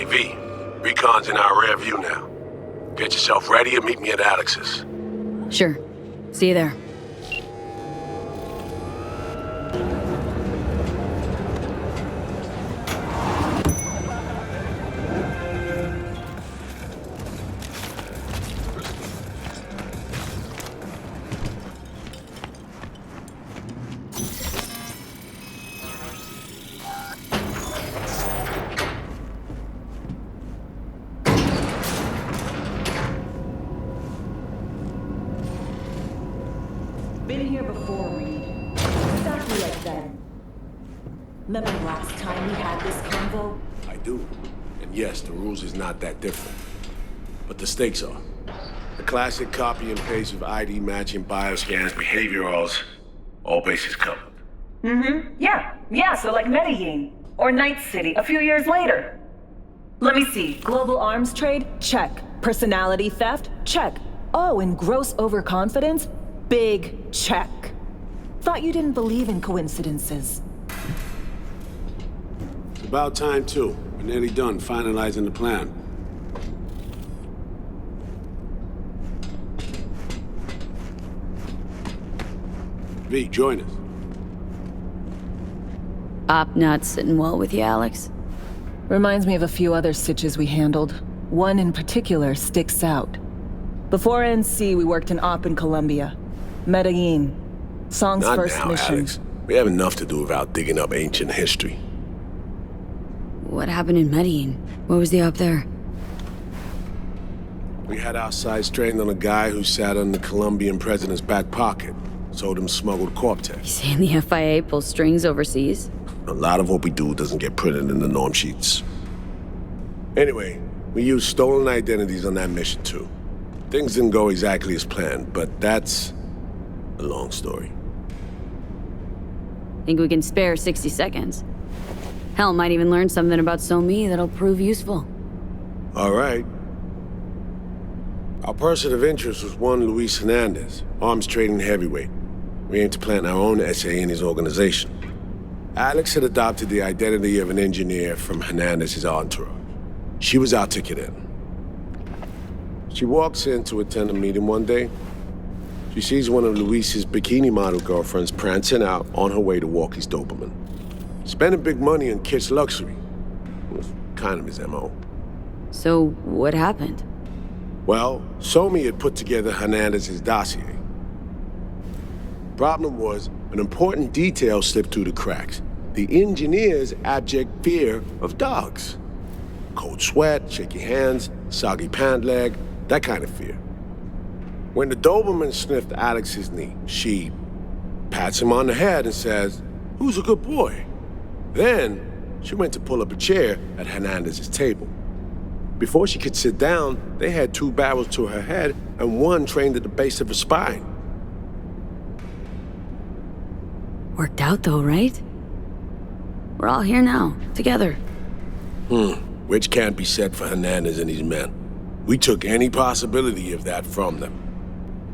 V. Recon's in our rear view now. Get yourself ready and meet me at Alex's. Sure. See you there. Been here before, Reed. Exactly like then. Remember last time we had this convo? I do. And yes, the rules is not that different. But the stakes are. The classic copy and paste of ID matching, bioscans, behaviorals, all bases covered. Yeah, so like Medellin. Or Night City a few years later. Let me see. Global arms trade? Check. Personality theft? Check. Oh, and gross overconfidence? Big check. Thought you didn't believe in coincidences. It's about time, too. We're nearly done finalizing the plan. V, join us. Op not sitting well with you, Alex. Reminds me of a few other stitches we handled. One in particular sticks out. Before NC, we worked in Op in Colombia. Medellin. Song's Not first now, mission. Alex. We have enough to do without digging up ancient history. What happened in Medellin? What was the up there? We had our sights trained on a guy who sat on the Colombian president's back pocket. Sold him smuggled Corp-Tech. You saying the FIA pulls strings overseas? A lot of what we do doesn't get printed in the norm sheets. Anyway, we used stolen identities on that mission too. Things didn't go exactly as planned, but that's a long story. Think we can spare 60 seconds? Hell, might even learn something about So-Me that'll prove useful. All right. Our person of interest was one Luis Hernandez, arms trading heavyweight. We aim to plant our own SA in his organization. Alex had adopted the identity of an engineer from Hernandez's entourage. She was our ticket in. She walks in to attend a meeting one day. She sees one of Luis's bikini model girlfriends prancing out on her way to walk his Doberman. Spending big money on kitsch luxury. It was kind of his MO. So, what happened? Well, So-Me had put together Hernandez's dossier. Problem was, an important detail slipped through the cracks. The engineer's abject fear of dogs. Cold sweat, shaky hands, soggy pant leg, that kind of fear. When the Doberman sniffed Alex's knee, she pats him on the head and says, "Who's a good boy?" Then, she went to pull up a chair at Hernandez's table. Before she could sit down, they had two barrels to her head and one trained at the base of her spine. Worked out though, right? We're all here now, together. Which can't be said for Hernandez and his men. We took any possibility of that from them.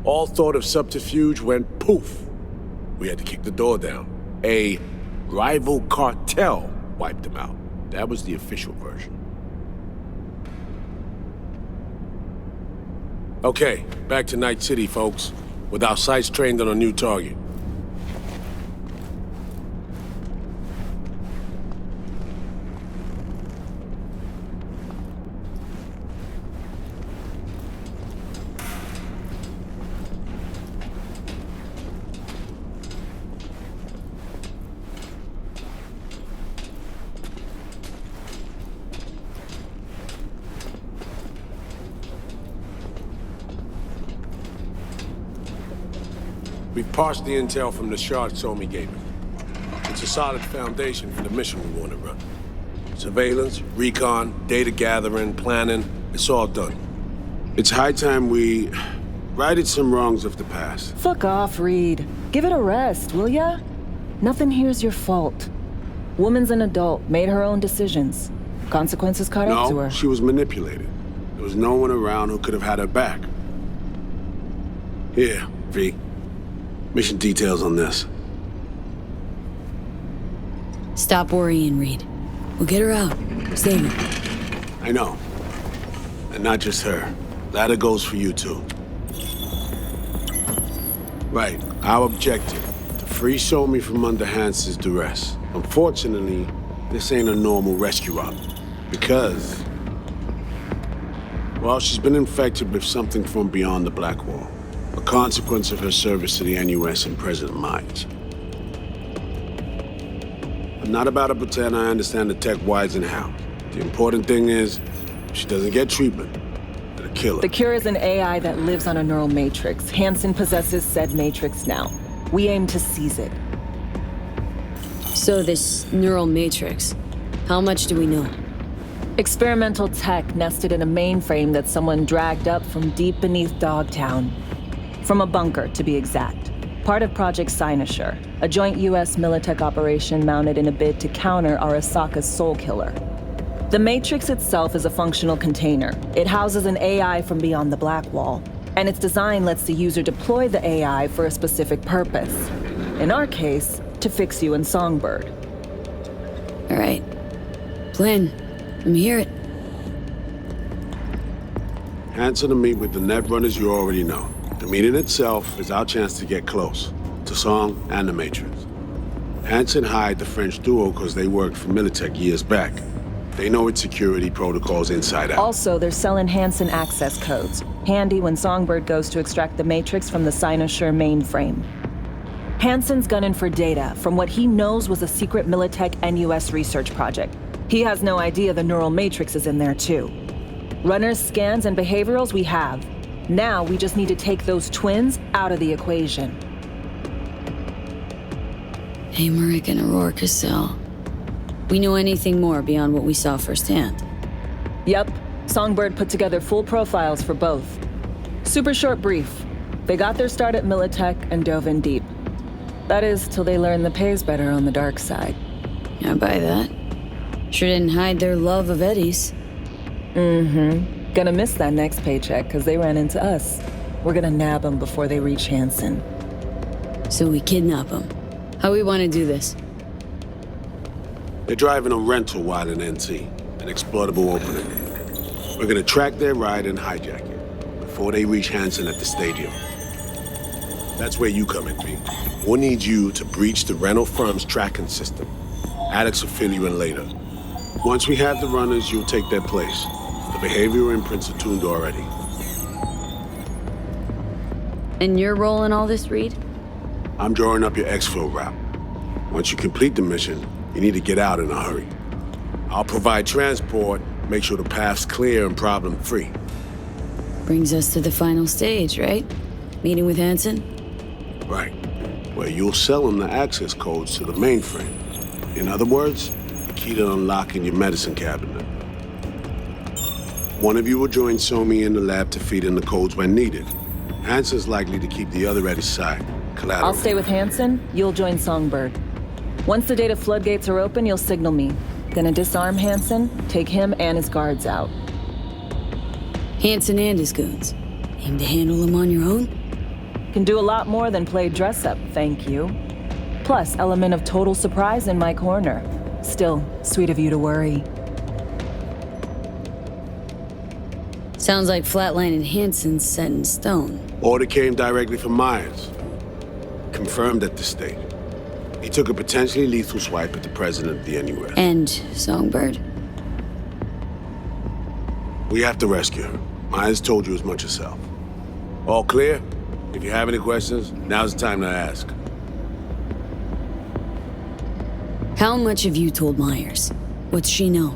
All thought of subterfuge went poof. We had to kick the door down. A rival cartel wiped them out. That was the official version. Okay, back to Night City, folks. With our sights trained on a new target. We've parsed the intel from the shard So-Me gave me. It's a solid foundation for the mission we want to run. Surveillance, recon, data gathering, planning, it's all done. It's high time we righted some wrongs of the past. Fuck off, Reed. Give it a rest, will ya? Nothing here's your fault. Woman's an adult, made her own decisions. Consequences caught up to her. No, she was manipulated. There was no one around who could have had her back. Here, V. Mission details on this. Stop worrying, Reed. We'll get her out. Save her. I know. And not just her. That goes for you, too. Right. Our objective. To free Somi from under Hansen's duress. Unfortunately, this ain't a normal rescue op. Because... well, she's been infected with something from beyond the Black Wall. A consequence of her service to the NUS and President Myers. I'm not about to pretend I understand the tech whys and how. The important thing is, if she doesn't get treatment, it'll kill her. The cure is an AI that lives on a neural matrix. Hansen possesses said matrix now. We aim to seize it. So this neural matrix, how much do we know? Experimental tech nested in a mainframe that someone dragged up from deep beneath Dogtown. From a bunker, to be exact. Part of Project Cynosure, a joint US Militech operation mounted in a bid to counter Arasaka's Soul Killer. The Matrix itself is a functional container. It houses an AI from beyond the Black Wall, and its design lets the user deploy the AI for a specific purpose. In our case, to fix you and Songbird. All right. Plan. Let me hear it. Hansen to meet with the Netrunners you already know. The meeting itself is our chance to get close, to Song and the Matrix. Hansen hired the French duo because they worked for Militech years back. They know its security protocols inside out. Also, they're selling Hansen access codes. Handy when Songbird goes to extract the Matrix from the Cynosure mainframe. Hansen's gunning for data from what he knows was a secret Militech NUS research project. He has no idea the neural matrix is in there too. Runners, scans, and behaviorals we have. Now we just need to take those twins out of the equation. Emmerich and Aurora Cassell. We know anything more beyond what we saw firsthand? Yep. Songbird put together full profiles for both. Super short brief. They got their start at Militech and dove in deep. That is, till they learned the pay's better on the dark side. I buy that. Sure didn't hide their love of Eddie's. Mm-hmm. Gonna miss that next paycheck, because they ran into us. We're gonna nab them before they reach Hansen. So we kidnap them. How we want to do this? They're driving a rental while in NC, an exploitable opening. We're gonna track their ride and hijack it before they reach Hansen at the stadium. That's where you come in, B. We'll need you to breach the rental firm's tracking system. Alex will fill you in later. Once we have the runners, you'll take their place. The behavioral imprints are tuned already. And your role in all this, Reed? I'm drawing up your exfil route. Once you complete the mission, you need to get out in a hurry. I'll provide transport, make sure the path's clear and problem-free. Brings us to the final stage, right? Meeting with Hansen? Right. Where you'll sell him the access codes to the mainframe. In other words, the key to unlocking your medicine cabinet. One of you will join Somi in the lab to feed in the codes when needed. Hansen's likely to keep the other at his side. Collateral. I'll stay with Hansen, you'll join Songbird. Once the data floodgates are open, you'll signal me. Gonna disarm Hansen, take him and his guards out. Hansen and his goons. Aim to handle them on your own? Can do a lot more than play dress-up, thank you. Plus, element of total surprise in my corner. Still, sweet of you to worry. Sounds like Flatline and Hansen's set in stone. Order came directly from Myers. Confirmed at this stage. He took a potentially lethal swipe at the president of the NUS. And Songbird? We have to rescue her. Myers told you as much herself. All clear? If you have any questions, now's the time to ask. How much have you told Myers? What's she know?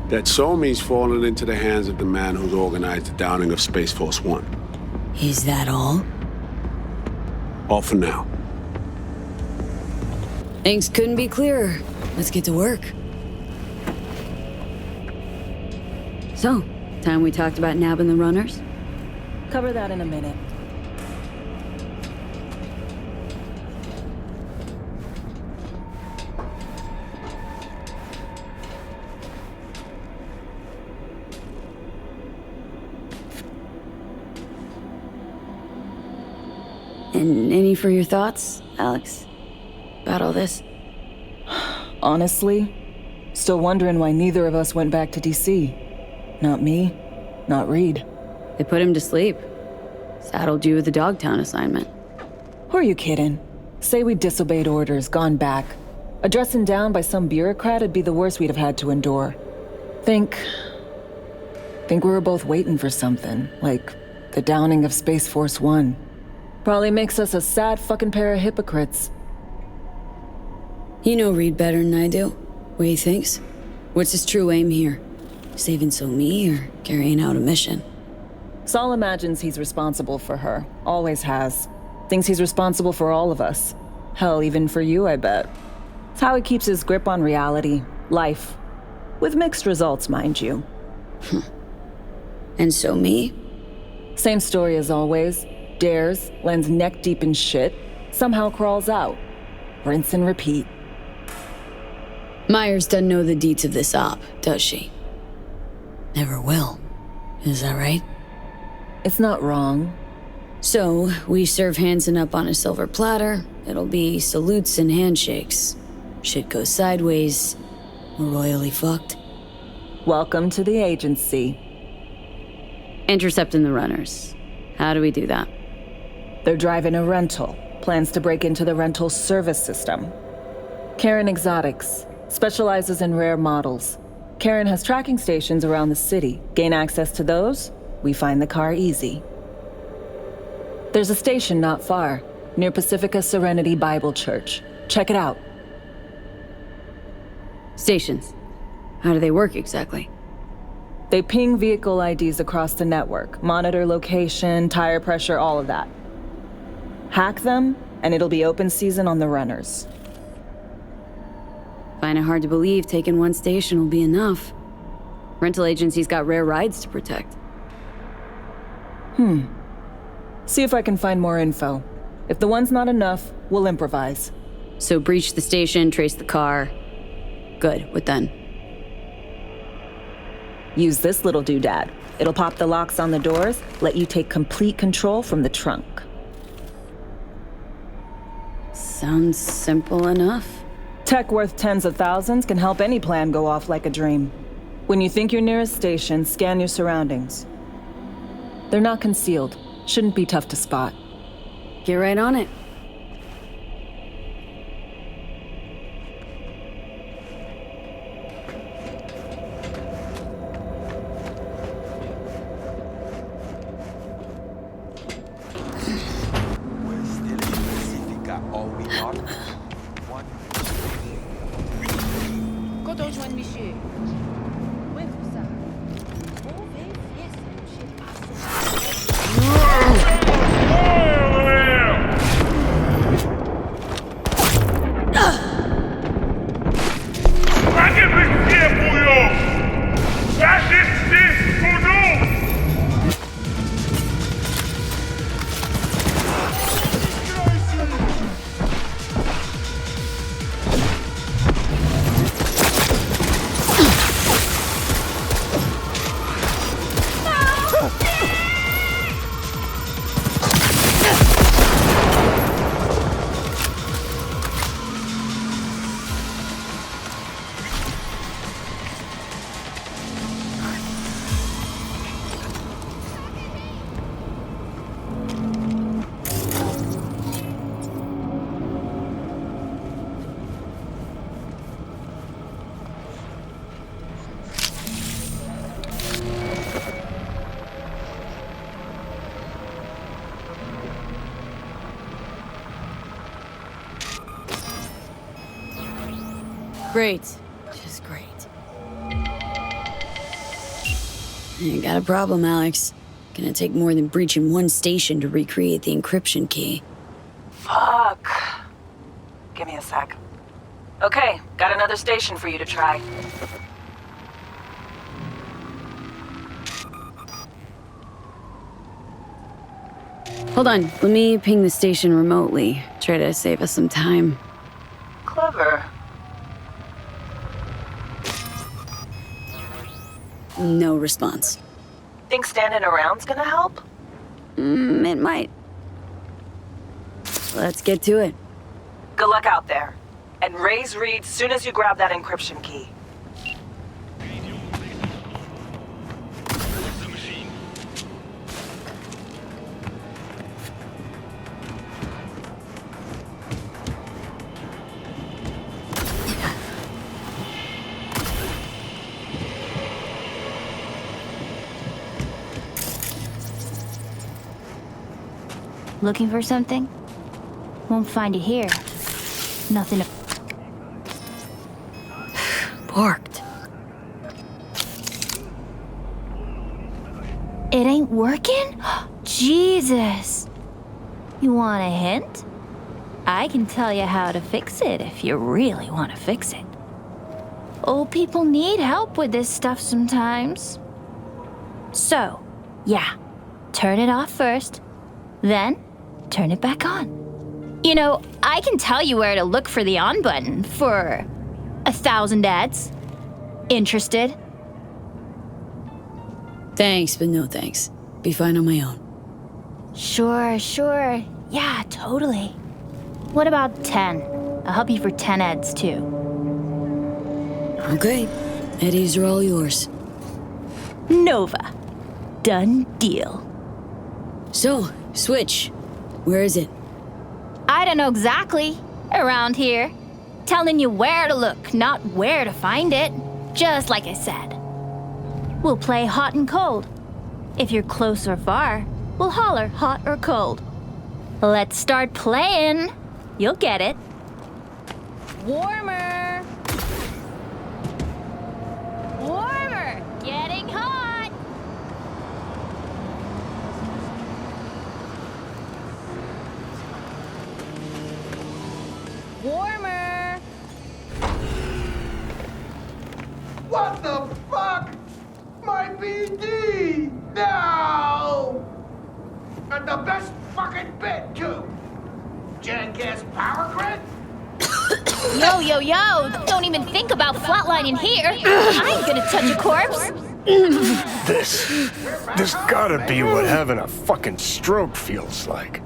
That Somi's fallen into the hands of the man who's organized the downing of Space Force One. Is that all? All for now. Things couldn't be clearer. Let's get to work. So, time we talked about nabbing the runners? Cover that in a minute. And any for your thoughts, Alex? About all this? Honestly, still wondering why neither of us went back to DC. Not me. Not Reed. They put him to sleep. Saddled you with the Dogtown assignment. Who are you kidding? Say we disobeyed orders, gone back. A dressing down by some bureaucrat would be the worst we'd have had to endure. Think we were both waiting for something, like the downing of Space Force One. Probably makes us a sad fucking pair of hypocrites. You know Reed better than I do. What he thinks? What's his true aim here? Saving Somi or carrying out a mission? Saul imagines he's responsible for her. Always has. Thinks he's responsible for all of us. Hell, even for you, I bet. It's how he keeps his grip on reality, life. With mixed results, mind you. And Somi? Same story as always. Dares, lands neck deep in shit, somehow crawls out. Rinse and repeat. Myers doesn't know the deets of this op, does she? Never will. Is that right? It's not wrong. So, we serve Hansen up on a silver platter. It'll be salutes and handshakes. Shit goes sideways. We're royally fucked. Welcome to the agency. Intercepting the runners. How do we do that? They're driving a rental. Plans to break into the rental service system. Karen Exotics. Specializes in rare models. Karen has tracking stations around the city. Gain access to those, we find the car easy. There's a station not far, near Pacifica Serenity Bible Church. Check it out. Stations. How do they work exactly? They ping vehicle IDs across the network, monitor location, tire pressure, all of that. Hack them, and it'll be open season on the runners. Find it hard to believe taking one station will be enough. Rental agency's got rare rides to protect. See if I can find more info. If the one's not enough, we'll improvise. So breach the station, trace the car. Good, what then? Use this little doodad. It'll pop the locks on the doors, let you take complete control from the trunk. Sounds simple enough. Tech worth tens of thousands can help any plan go off like a dream. When you think you're near a station, scan your surroundings. They're not concealed. Shouldn't be tough to spot. Get right on it. Great. Just great. You got a problem, Alex. Gonna take more than breaching one station to recreate the encryption key. Fuck. Give me a sec. Okay, got another station for you to try. Hold on, let me ping the station remotely. Try to save us some time. Clever. No response. Think standing around's gonna help? It might. Let's get to it. Good luck out there. And raise Reed soon as you grab that encryption key. Looking for something? Won't find you here. Nothing to... Parked. It ain't working? Jesus! You want a hint? I can tell you how to fix it if you really want to fix it. Old people need help with this stuff sometimes. So, yeah, turn it off first, then turn it back on. You know, I can tell you where to look for the on button for 1,000 ads. Interested? Thanks, but no thanks. Be fine on my own. Sure. Yeah, totally. What about 10? I'll help you for 10 ads too. Okay. Eddies are all yours. Nova. Done deal. So, Switch. Where is it? I don't know exactly. Around here. Telling you where to look, not where to find it. Just like I said. We'll play hot and cold. If you're close or far, we'll holler hot or cold. Let's start playing. You'll get it. Warmer. Warmer. Getting hot. Warmer. What the fuck? My BD! No! And the best fucking bit, too! Jackass power grid? Yo! Don't even think about flatlining here. I ain't gonna touch a corpse. This gotta be what having a fucking stroke feels like.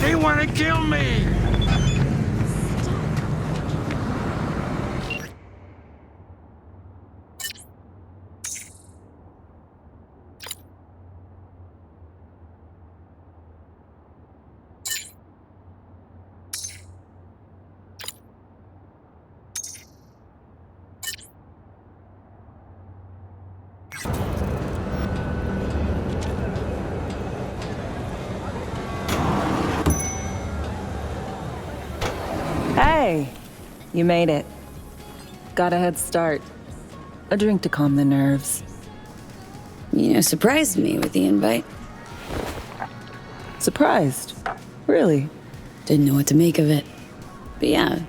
They want to kill me! Hey, you made it. Got a head start. A drink to calm the nerves. Surprised me with the invite. Surprised? Really? Didn't know what to make of it. But yeah,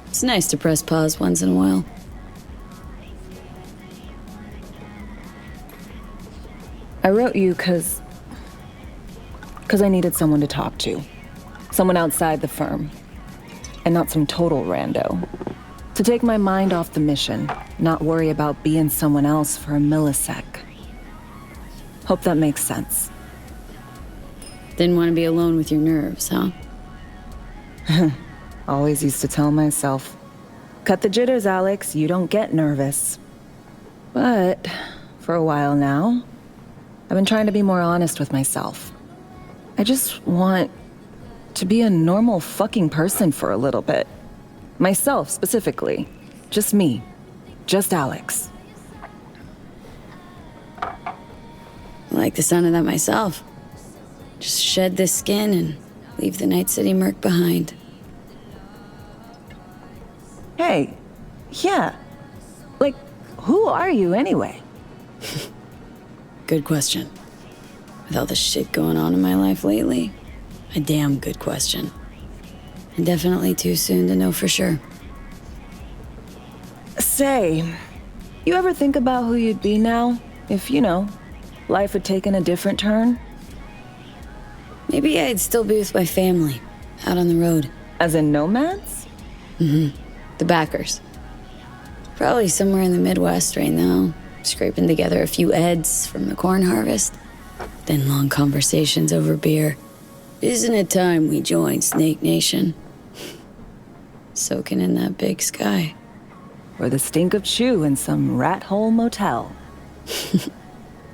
it's nice to press pause once in a while. I wrote you because I needed someone to talk to. Someone outside the firm. And not some total rando. To take my mind off the mission, not worry about being someone else for a millisec. Hope that makes sense. Didn't want to be alone with your nerves, huh? Always used to tell myself, cut the jitters, Alex, you don't get nervous. But for a while now, I've been trying to be more honest with myself. I just want to be a normal fucking person for a little bit. Myself, specifically. Just me. Just Alex. I like the sound of that myself. Just shed this skin and leave the Night City murk behind. Hey, yeah. Like, who are you anyway? Good question. With all the shit going on in my life lately, a damn good question. And definitely too soon to know for sure. Say, you ever think about who you'd be now if, life had taken a different turn? Maybe I'd still be with my family, out on the road. As in nomads? The backers. Probably somewhere in the Midwest right now, scraping together a few eds from the corn harvest. Then long conversations over beer. Isn't it time we joined Snake Nation? Soaking in that big sky. or the stink of chew in some rat hole motel.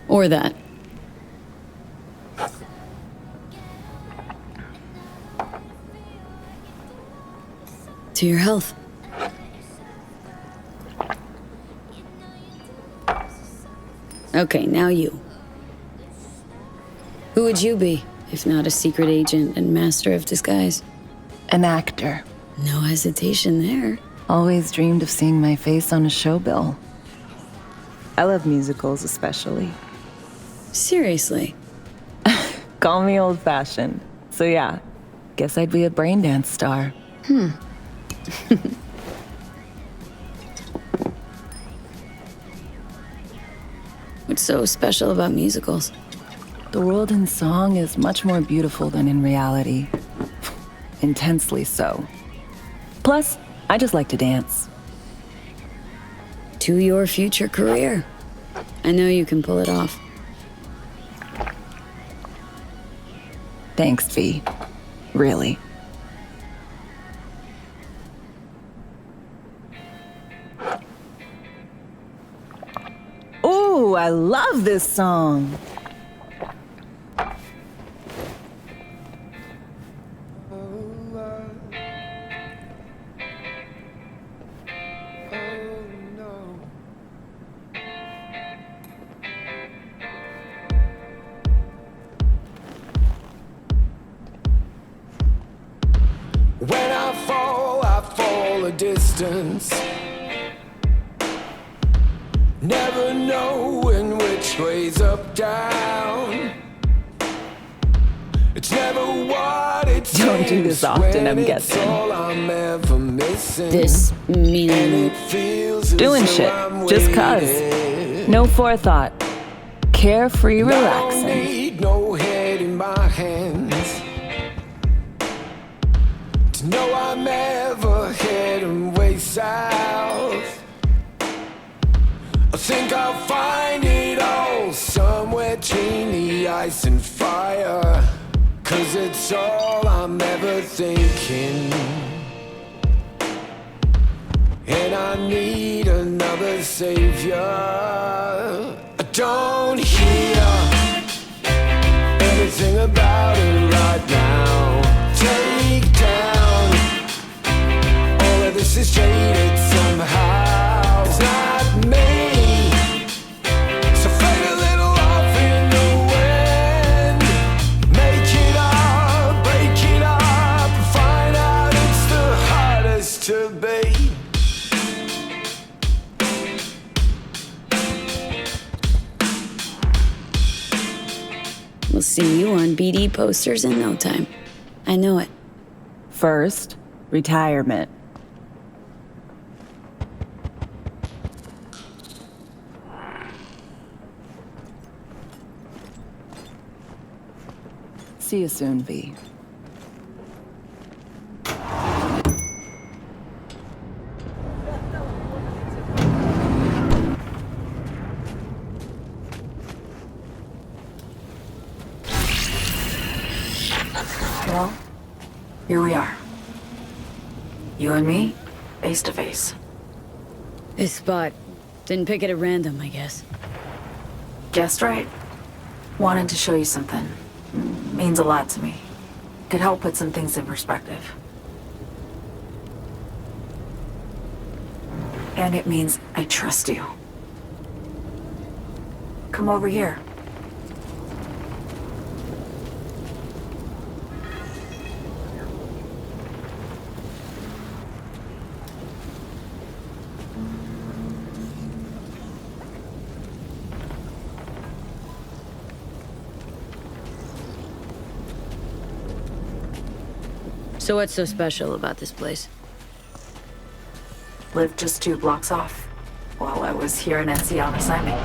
Or that. To your health. Okay, now you. Who would you be, if not a secret agent and master of disguise? An actor. No hesitation there. Always dreamed of seeing my face on a show bill. I love musicals especially. Seriously. Call me old-fashioned. So yeah, guess I'd be a brain dance star. What's so special about musicals? The world in song is much more beautiful than in reality. Intensely so. Plus, I just like to dance. To your future career. I know you can pull it off. Thanks, V. Really. Ooh, I love this song. When I fall a distance. Never knowing which way's up, down. It's never what it seems. Don't do this often, I'm when guessing. It's all I'm ever missing. This And meaning it feels as Doing though shit, I'm just cuz. waiting. No forethought. Carefree, I don't relaxing. need no head in my hands to know I'm ever heading way south. I think I'll find it all somewhere between the ice and fire, 'cause it's all I'm ever thinking. And I need another savior. I don't hear anything about it right now. Take down all of this is jaded somehow. It's not me. So fade a little off in the wind. Make it up, break it up, find out it's the hardest to be. we'll see you on BD posters in no time. I know it. First, retirement. See you soon, V. Well, here we are. You and me, face to face. This spot. Didn't pick it at random, I guess. Guessed right. Wanted to show you something. Means a lot to me. Could help put some things in perspective. And it means I trust you. Come over here. So what's so special about this place? Lived just 2 blocks off while I was here in NC on assignment.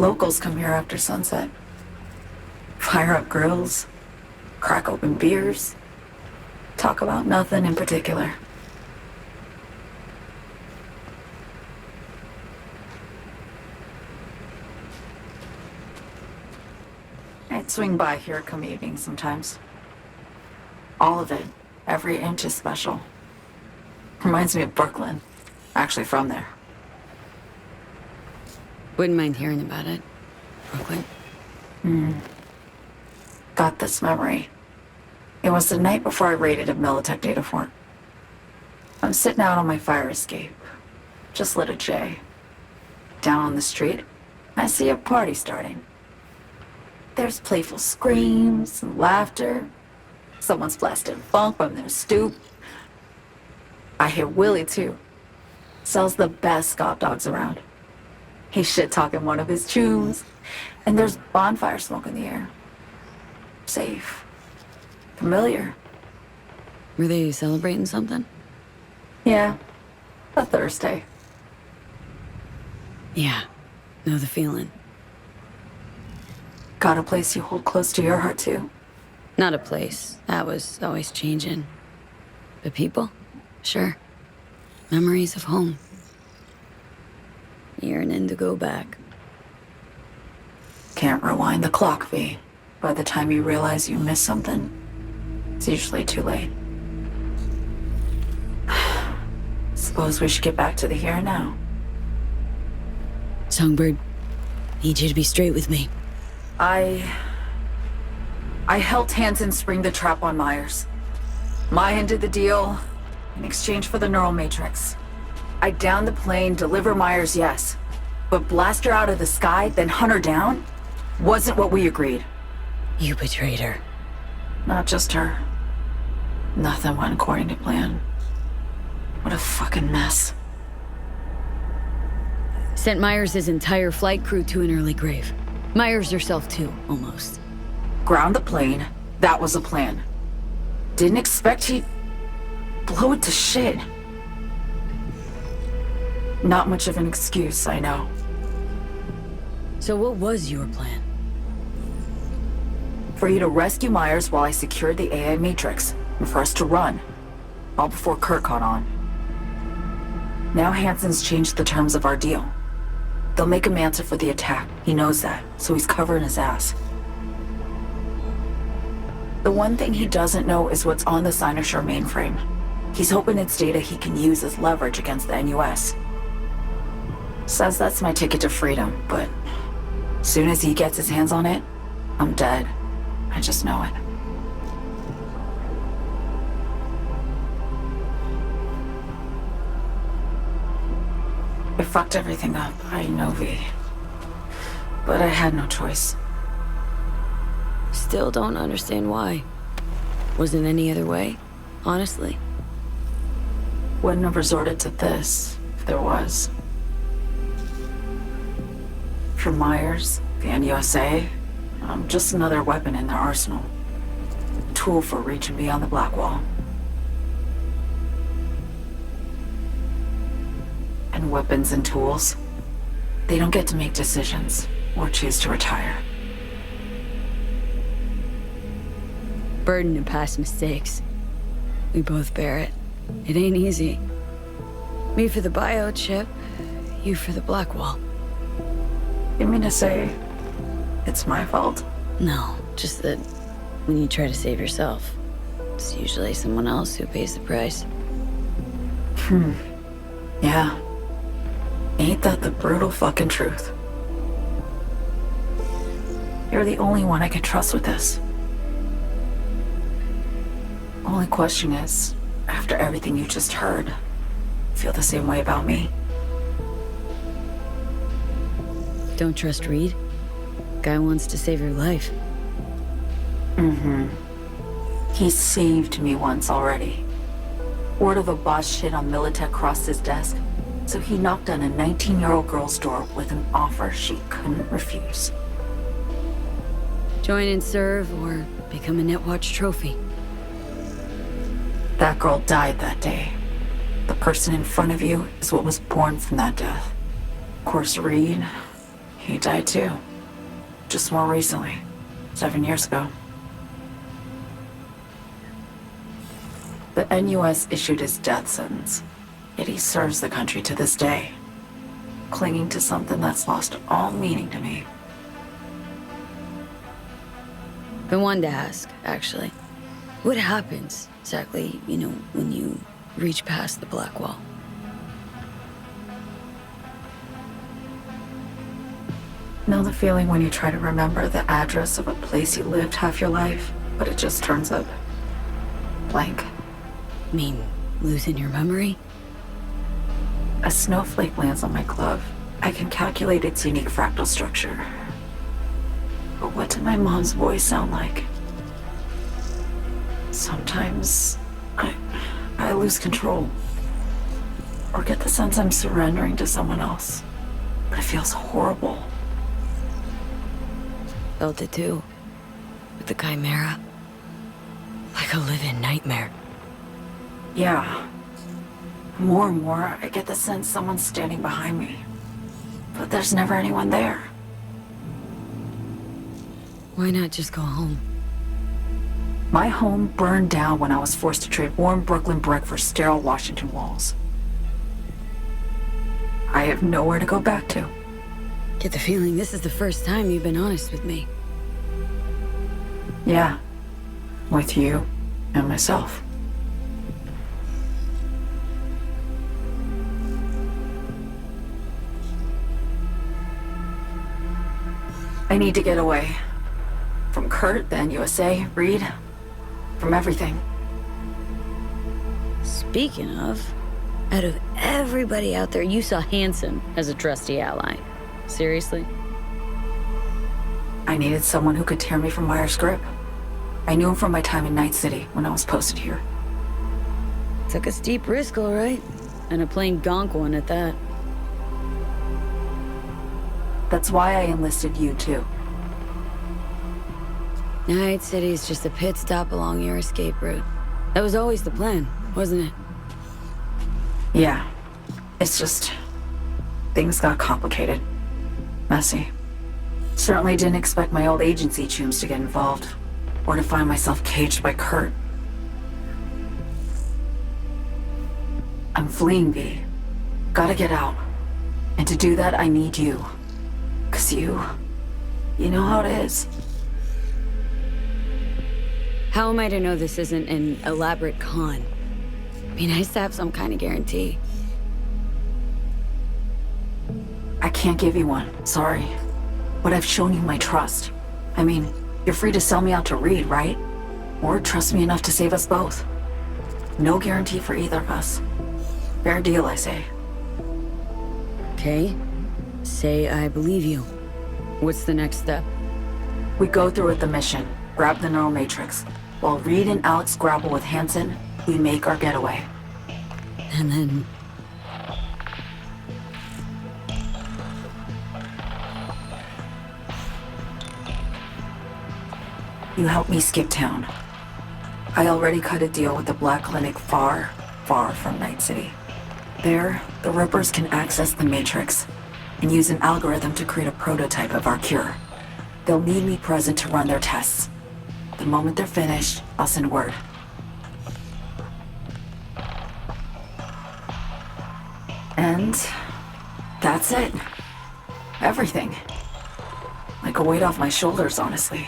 Locals come here after sunset. Fire up grills, crack open beers, talk about nothing in particular. It's swing by here come evening sometimes. All of it. Every inch is special. Reminds me of Brooklyn. Actually from there. Wouldn't mind hearing about it. Brooklyn. Got this memory. It was the night before I raided a Militech data fort. I'm sitting out on my fire escape. Just lit a J. Down on the street, I see a party starting. There's playful screams and laughter. Someone's blasting funk from their stoop. I hear Willie, too. Sells the best Scott dogs around. He's shit-talking one of his tunes, and there's bonfire smoke in the air. Safe. Familiar. Were they celebrating something? Yeah. A Thursday. Yeah. Know the feeling. Got a place you hold close to your heart, too? Not a place. That was always changing. But people? Sure. Memories of home. Yearning to go back. Can't rewind the clock, V. By the time you realize you missed something, it's usually too late. Suppose we should get back to the here and now. Songbird, need you to be straight with me. I helped Hansen spring the trap on Myers. Mayan did the deal in exchange for the neural matrix. I downed the plane, deliver Myers, yes. But blast her out of the sky, then hunt her down? Wasn't what we agreed. You betrayed her. Not just her. Nothing went according to plan. What a fucking mess. Sent Myers' entire flight crew to an early grave. Myers herself too, almost. Ground the plane, that was the plan. Didn't expect he'd blow it to shit. Not much of an excuse, I know. So what was your plan? For you to rescue Myers while I secured the AI Matrix, and for us to run. All before Kurt caught on. Now Hansen's changed the terms of our deal. They'll make him answer for the attack. He knows that, so he's covering his ass. The one thing he doesn't know is what's on the Cynosure mainframe. He's hoping it's data he can use as leverage against the NUS. Says that's my ticket to freedom, but soon as he gets his hands on it, I'm dead. I just know it. I fucked everything up, I know, V. But I had no choice. Still don't understand why. Wasn't any other way, honestly. Wouldn't have resorted to this, if there was. For Myers, the NUSA, I'm just another weapon in their arsenal. A tool for reaching beyond the Black Wall. And weapons and tools, they don't get to make decisions or choose to retire. Burden of past mistakes. We both bear it. It ain't easy. Me for the biochip, you for the Black Wall. You mean to say it's my fault? No, just that when you try to save yourself, it's usually someone else who pays the price. Yeah. Ain't that the brutal fucking truth? You're the only one I can trust with this. Only question is, after everything you just heard, feel the same way about me? Don't trust Reed? Guy wants to save your life. He saved me once already. Word of a boss shit on Militech crossed his desk, so he knocked on a 19-year-old girl's door with an offer she couldn't refuse. Join and serve, or become a Netwatch trophy. That girl died that day. The person in front of you is what was born from that death. Of course, Reed, he died too. Just more recently, 7 years ago. The NUS issued his death sentence, yet he serves the country to this day, clinging to something that's lost all meaning to me. Been wanting to ask, actually. What happens exactly, when you reach past the black wall? Know the feeling when you try to remember the address of a place you lived half your life, but it just turns up blank? Mean losing your memory? A snowflake lands on my glove. I can calculate its unique fractal structure. But what did my mom's voice sound like? Sometimes I lose control. Or get the sense I'm surrendering to someone else. But it feels horrible. Felt it too. With the Chimera. Like a living nightmare. Yeah. More and more, I get the sense someone's standing behind me. But there's never anyone there. Why not just go home? My home burned down when I was forced to trade warm Brooklyn brick for sterile Washington walls. I have nowhere to go back to. Get the feeling this is the first time you've been honest with me. Yeah. With you and myself. I need to get away. From Kurt, then USA, Reed. From everything. Speaking of, out of everybody out there, you saw Hansen as a trusty ally. Seriously? I needed someone who could tear me from Myers' grip. I knew him from my time in Night City when I was posted here. Took a steep risk, all right. And a plain gonk one at that. That's why I enlisted you, too. Night City is just a pit stop along your escape route. That was always the plan, wasn't it? Yeah. It's just... things got complicated. Messy. Certainly didn't expect my old agency chooms to get involved. Or to find myself caged by Kurt. I'm fleeing, V. Gotta get out. And to do that, I need you. 'Cause you know how it is. How am I to know this isn't an elaborate con? Be nice to have some kind of guarantee. I can't give you one, sorry. But I've shown you my trust. I mean, you're free to sell me out to Reed, right? Or trust me enough to save us both. No guarantee for either of us. Fair deal, I say. Okay. Say I believe you. What's the next step? We go through with the mission, grab the neural matrix. While Reed and Alex grapple with Hansen, we make our getaway. And then... You help me skip town. I already cut a deal with the Black Clinic far, far from Night City. There, the Rippers can access the Matrix and use an algorithm to create a prototype of our cure. They'll need me present to run their tests. The moment they're finished, I'll send word. And that's it. Everything. Like a weight off my shoulders, honestly.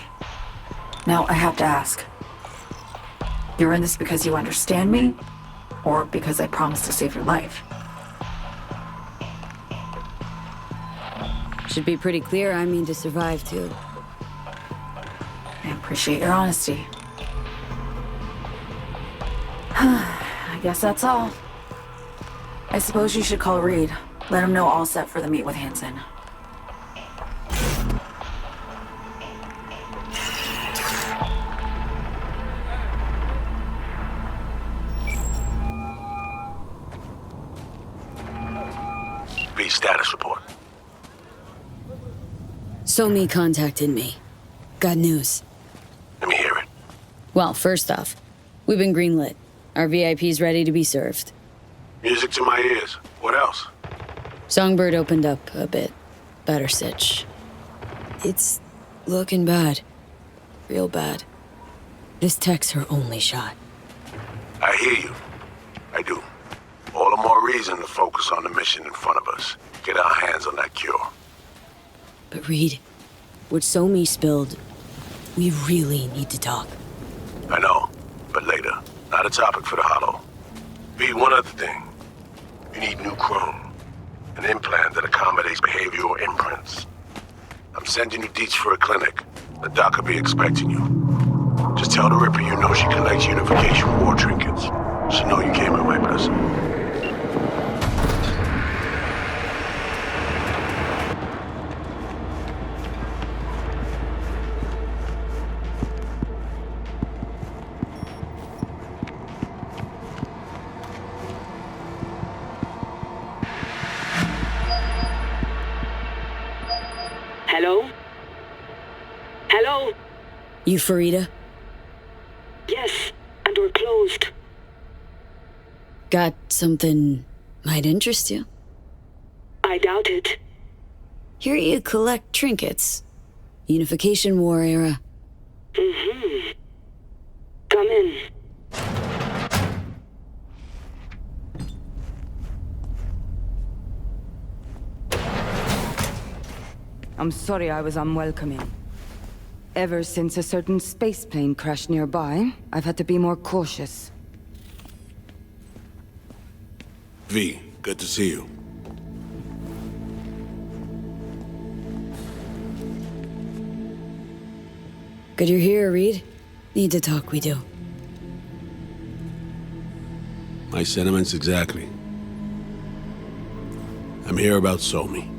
Now I have to ask. You're in this because you understand me? Or because I promised to save your life? Should be pretty clear I mean to survive, too. I appreciate your honesty. I guess that's all. I suppose you should call Reed. Let him know all set for the meet with Hansen. B status report. Somi contacted me. Got news. Let me hear it. Well, first off, we've been greenlit. Our VIP's ready to be served. Music to my ears. What else? Songbird opened up a bit. Better sitch. It's looking bad. Real bad. This tech's her only shot. I hear you. I do. All the more reason to focus on the mission in front of us. Get our hands on that cure. But Reed, what Somi spilled, we really need to talk. I know, but later. Not a topic for the Hollow. V, one other thing. You need new chrome. An implant that accommodates behavioral imprints. I'm sending you deets for a clinic. The doc will be expecting you. Just tell the Ripper you know she collects unification war trinkets. She know you came away with us. Hello? Hello? You Farida? Yes, and we're closed. Got something might interest you. I doubt it. Hear you collect trinkets. Unification War era. Mm-hmm. Come in. I'm sorry I was unwelcoming. Ever since a certain space plane crashed nearby, I've had to be more cautious. V, good to see you. Good you're here, Reed. Need to talk, we do. My sentiments exactly. I'm here about Somi.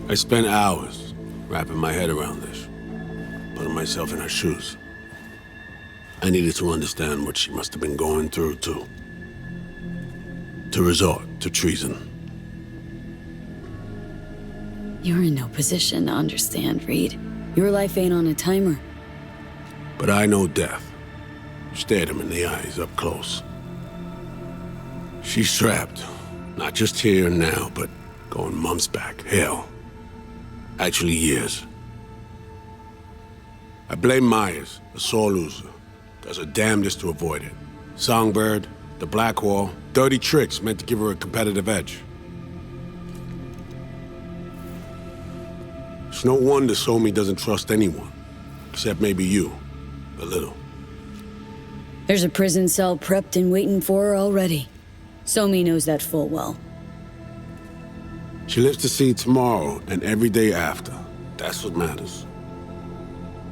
I spent hours wrapping my head around this, putting myself in her shoes. I needed to understand what she must have been going through, too. To resort to treason. You're in no position to understand, Reed. Your life ain't on a timer. But I know death. Stared him in the eyes up close. She's trapped. Not just here and now, but going months back. Hell. Actually years. I blame Myers, a sore loser. Does her damnedest to avoid it. Songbird, the Blackwall, dirty tricks meant to give her a competitive edge. It's no wonder Somi doesn't trust anyone. Except maybe you. A little. There's a prison cell prepped and waiting for her already. Somi knows that full well. She lives to see tomorrow and every day after. That's what matters.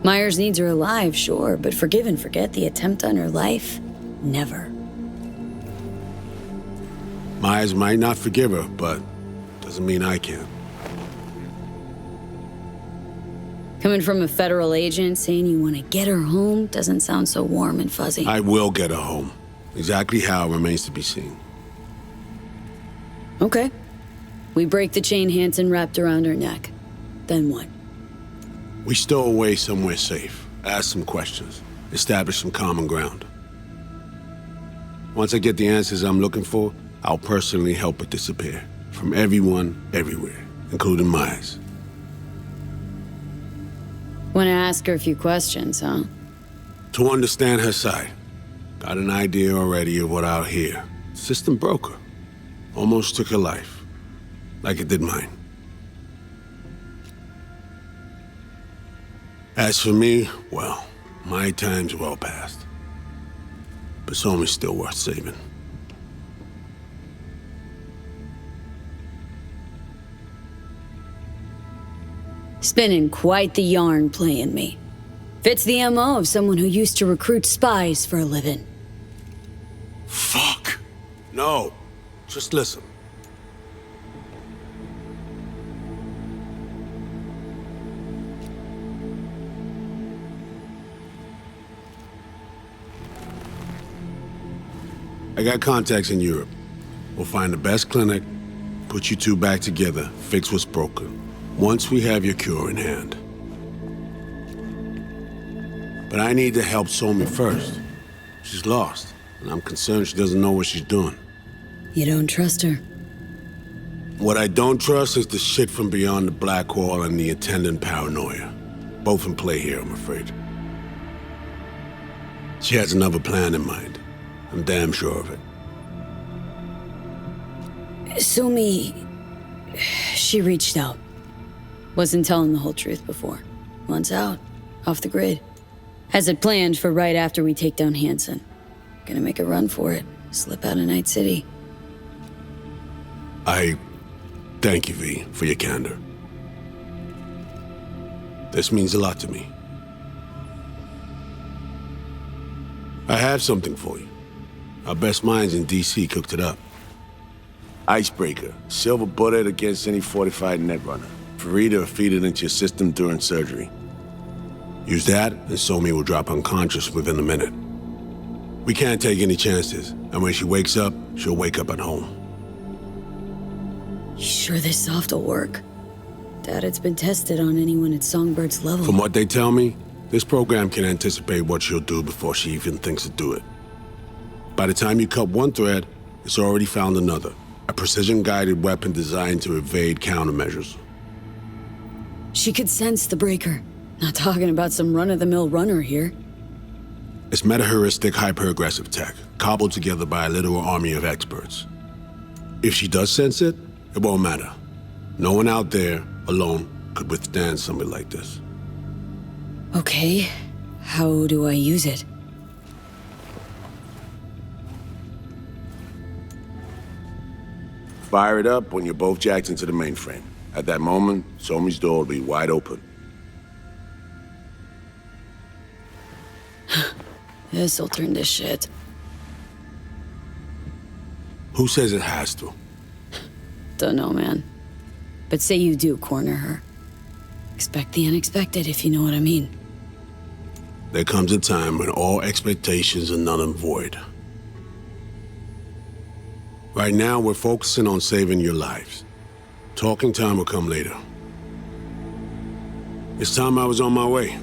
Myers needs her alive, sure, but forgive and forget the attempt on her life? Never. Myers might not forgive her, but doesn't mean I can. Coming from a federal agent saying you want to get her home doesn't sound so warm and fuzzy. I will get her home. Exactly how remains to be seen. Okay. We break the chain Hansen wrapped around her neck. Then what? We stow away somewhere safe, ask some questions, establish some common ground. Once I get the answers I'm looking for, I'll personally help her disappear. From everyone, everywhere, including Myers. Want to ask her a few questions, huh? To understand her side. Got an idea already of what I'll hear. System broke her. Almost took her life. Like it did mine. As for me, well, my time's well past. But Somi's still worth saving. Spinning quite the yarn playing me. Fits the MO of someone who used to recruit spies for a living. Fuck. No. Just listen. I got contacts in Europe. We'll find the best clinic, put you two back together, fix what's broken. Once we have your cure in hand. But I need to help Somi first. She's lost, and I'm concerned she doesn't know what she's doing. You don't trust her? What I don't trust is the shit from beyond the black wall and the attendant paranoia. Both in play here, I'm afraid. She has another plan in mind. I'm damn sure of it. Somi... she reached out. Wasn't telling the whole truth before. Once out, off the grid. Has it planned for right after we take down Hansen. Gonna make a run for it, slip out of Night City. I thank you, V, for your candor. This means a lot to me. I have something for you. Our best minds in DC cooked it up. Icebreaker, silver bullet against any fortified netrunner. Farida feed it into your system during surgery. Use that, and Somi will drop unconscious within a minute. We can't take any chances, and when she wakes up, she'll wake up at home. You sure this soft will work? Doubt it's been tested on anyone at Songbird's level. From what they tell me, this program can anticipate what she'll do before she even thinks to do it. By the time you cut one thread, it's already found another. A precision-guided weapon designed to evade countermeasures. She could sense the breaker. Not talking about some run-of-the-mill runner here. It's meta-heuristic hyper-aggressive tech, cobbled together by a literal army of experts. If she does sense it, it won't matter. No one out there, alone, could withstand something like this. Okay, how do I use it? Fire it up when you're both jacked into the mainframe. At that moment, Somi's door will be wide open. This'll turn to shit. Who says it has to? Don't know, man. But say you do corner her. Expect the unexpected, if you know what I mean. There comes a time when all expectations are null and void. Right now, we're focusing on saving your lives. Talking time will come later. It's time I was on my way.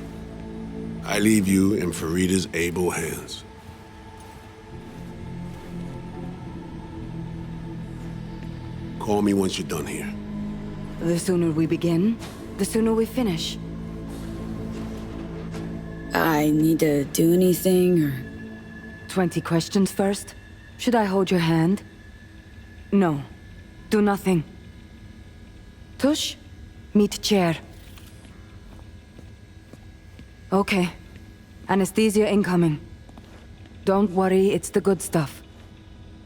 I leave you in Farida's able hands. Call me once you're done here. The sooner we begin, the sooner we finish. I need to do anything, or... 20 questions first? Should I hold your hand? No. Do nothing. Tush, meet chair. Okay. Anesthesia incoming. Don't worry, it's the good stuff.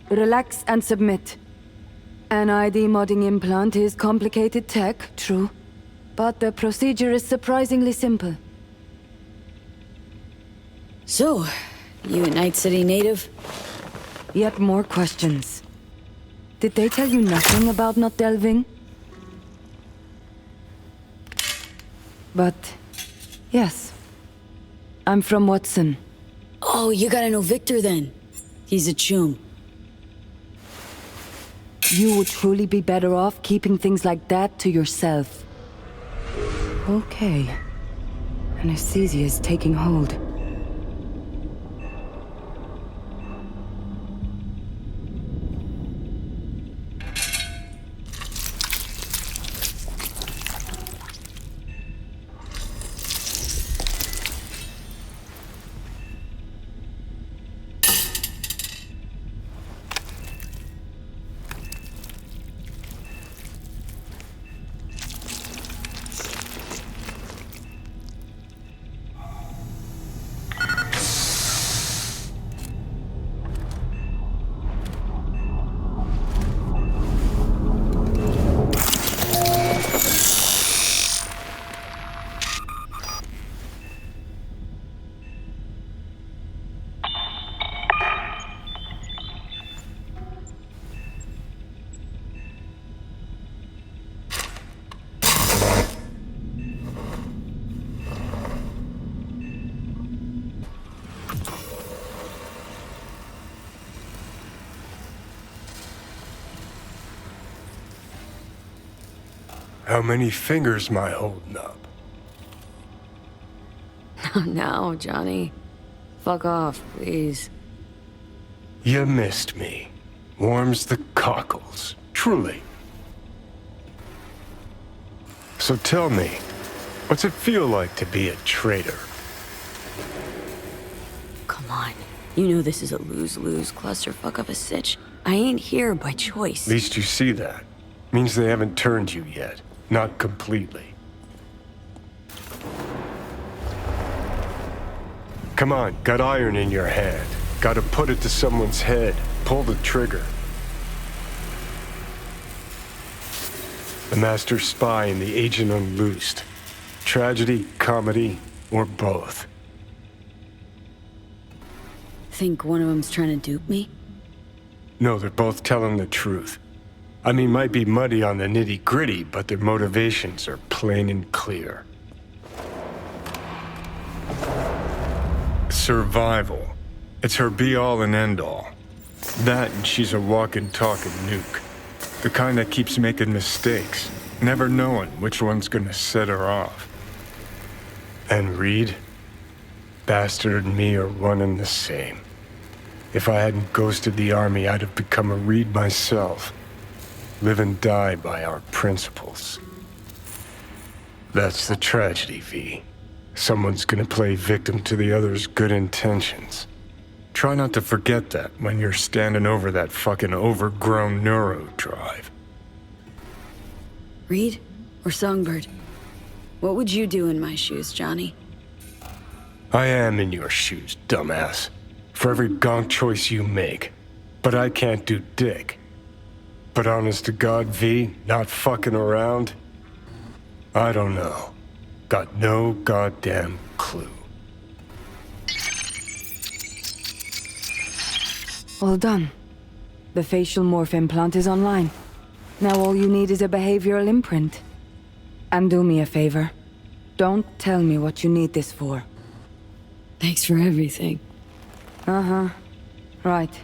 Relax and submit. An ID modding implant is complicated tech, true. But the procedure is surprisingly simple. So, you a Night City native? Yet more questions. Did they tell you nothing about not delving? But, yes. I'm from Watson. Oh, you gotta know Victor then. He's a chum. You would truly be better off keeping things like that to yourself. Okay. Anesthesia is taking hold. How many fingers am I holding up? No, Johnny. Fuck off, please. You missed me. Warms the cockles, truly. So tell me, what's it feel like to be a traitor? Come on. You know this is a lose-lose clusterfuck of a sitch. I ain't here by choice. At least you see that. Means they haven't turned you yet. Not completely. Come on, got iron in your hand. Gotta put it to someone's head. Pull the trigger. The master spy and the agent unloosed. Tragedy, comedy, or both. Think one of them's trying to dupe me? No, they're both telling the truth. I mean, might be muddy on the nitty-gritty, but their motivations are plain and clear. Survival. It's her be-all and end-all. That and she's a walking, talking nuke. The kind that keeps making mistakes, never knowing which one's gonna set her off. And Reed? Bastard and me are one and the same. If I hadn't ghosted the army, I'd have become a Reed myself. Live and die by our principles. That's the tragedy, V. Someone's gonna play victim to the other's good intentions. Try not to forget that when you're standing over that fucking overgrown neuro drive. Reed or Songbird? What would you do in my shoes, Johnny? I am in your shoes, dumbass. For every gonk choice you make. But I can't do dick. But honest to God, V, not fucking around? I don't know. Got no goddamn clue. All done. The facial morph implant is online. Now all you need is a behavioral imprint. And do me a favor. Don't tell me what you need this for. Thanks for everything. Uh-huh. Right.